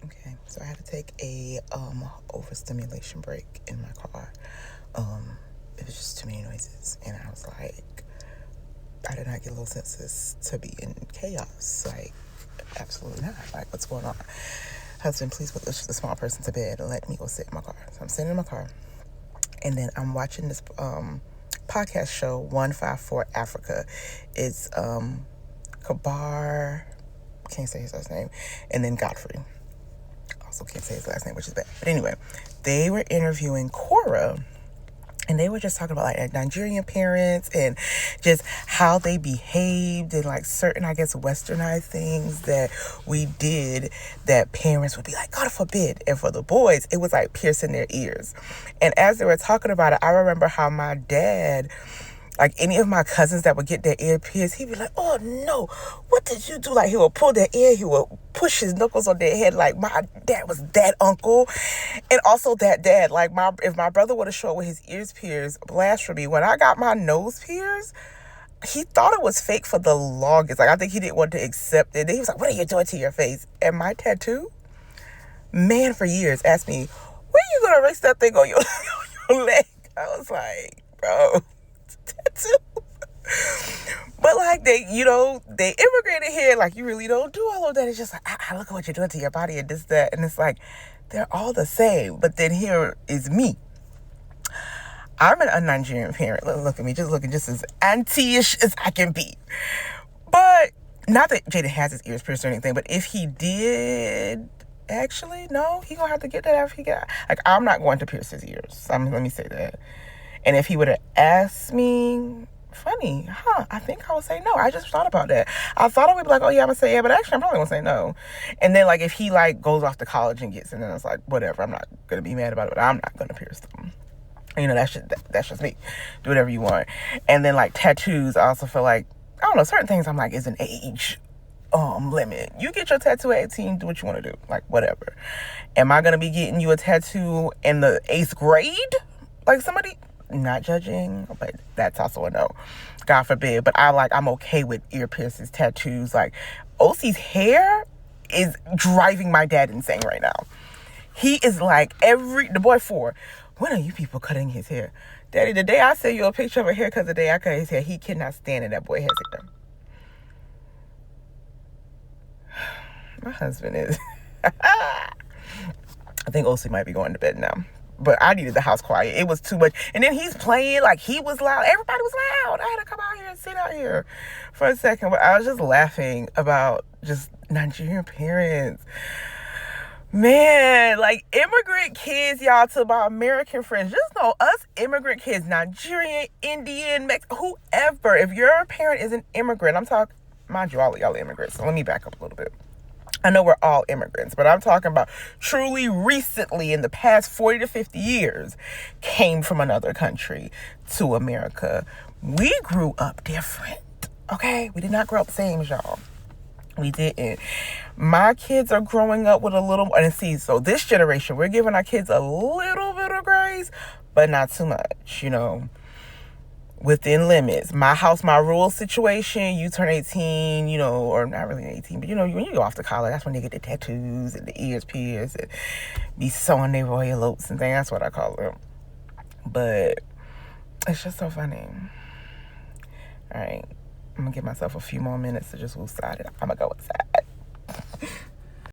Okay, so I had to take a overstimulation break in my car. It was just too many noises, and I was like, I did not get low senses to be in chaos. Like, absolutely not. Like, what's going on? Husband, please put the small person to bed and let me go sit in my car. So I'm sitting in my car, and then I'm watching this podcast show, 154 Africa. It's Kabar, can't say his last name, and then Godfrey. Also can't say his last name, which is bad. But anyway, they were interviewing Cora, and they were just talking about like Nigerian parents and just how they behaved and like certain, I guess, westernized things that we did that parents would be like, God forbid. And for the boys, it was like piercing their ears. And as they were talking about it, I remember how my dad, like any of my cousins that would get their ear pierced, he'd be like, oh no, what did you do? Like he would pull their ear, he would push his knuckles on their head. Like my dad was that uncle. And also that dad, like if my brother would have showed with his ears pierced, blasphemy. When I got my nose pierced, he thought it was fake for the longest. Like I think he didn't want to accept it. He was like, what are you doing to your face? And my tattoo, man, for years asked me, when are you going to erase that thing on your leg? I was like, bro, tattoo. But like they immigrated here. Like you really don't do all of that. It's just like, I look at what you're doing to your body and this, that. And it's like, they're all the same. But then here is me. I'm a Nigerian parent. Look at me, just looking just as auntie-ish as I can be. But not that Jaden has his ears pierced or anything, but if he did, actually, no, he gonna have to get that after he get. Like I'm not going to pierce his ears. Let me say that. And if he would have asked me, funny, I think I would say no. I just thought about that. I thought I would be like, oh yeah, I'm gonna say yeah, but actually I'm probably gonna say no. And then like if he like goes off to college and gets in, then it's like whatever. I'm not gonna be mad about it, but I'm not gonna pierce them. You know, that's just me. Do whatever you want. And then like tattoos, I also feel like, I don't know, certain things I'm like is an age limit. You get your tattoo at 18, do what you want to do. Like whatever. Am I gonna be getting you a tattoo in the 8th grade? Like somebody, not judging, but that's also a no. God forbid. But I'm okay with ear piercings, tattoos. Like OC's hair is driving my dad insane right now. He is like the boy 4. When are you people cutting his hair? Daddy, the day I send you a picture of a haircut, the day I cut his hair, he cannot stand it. That boy has it done. My husband is. I think OC might be going to bed now. But I needed the house quiet. It was too much. And then he's playing, like he was loud. Everybody was loud. I had to come out here and sit out here for a second. But I was just laughing about just Nigerian parents. Man, like immigrant kids, y'all, to my American friends, just know us immigrant kids, Nigerian, Indian, Mexican, whoever, if your parent is an immigrant, I'm talking, mind you, all of y'all are immigrants, so let me back up a little bit. I know we're all immigrants, but I'm talking about truly recently in the past 40 to 50 years came from another country to America. We grew up different, okay? We did not grow up the same as y'all. We didn't. My kids are growing up with a little, and see, so this generation, we're giving our kids a little bit of grace, but not too much, within limits. My house, my rules situation, you turn 18, or not really 18, but when you go off to college, that's when they get the tattoos and the ears pierced and be sewing their royal oats and things. That's what I call them. But it's just so funny. All right. I'm going to give myself a few more minutes to just woosah it. I'm going to go outside.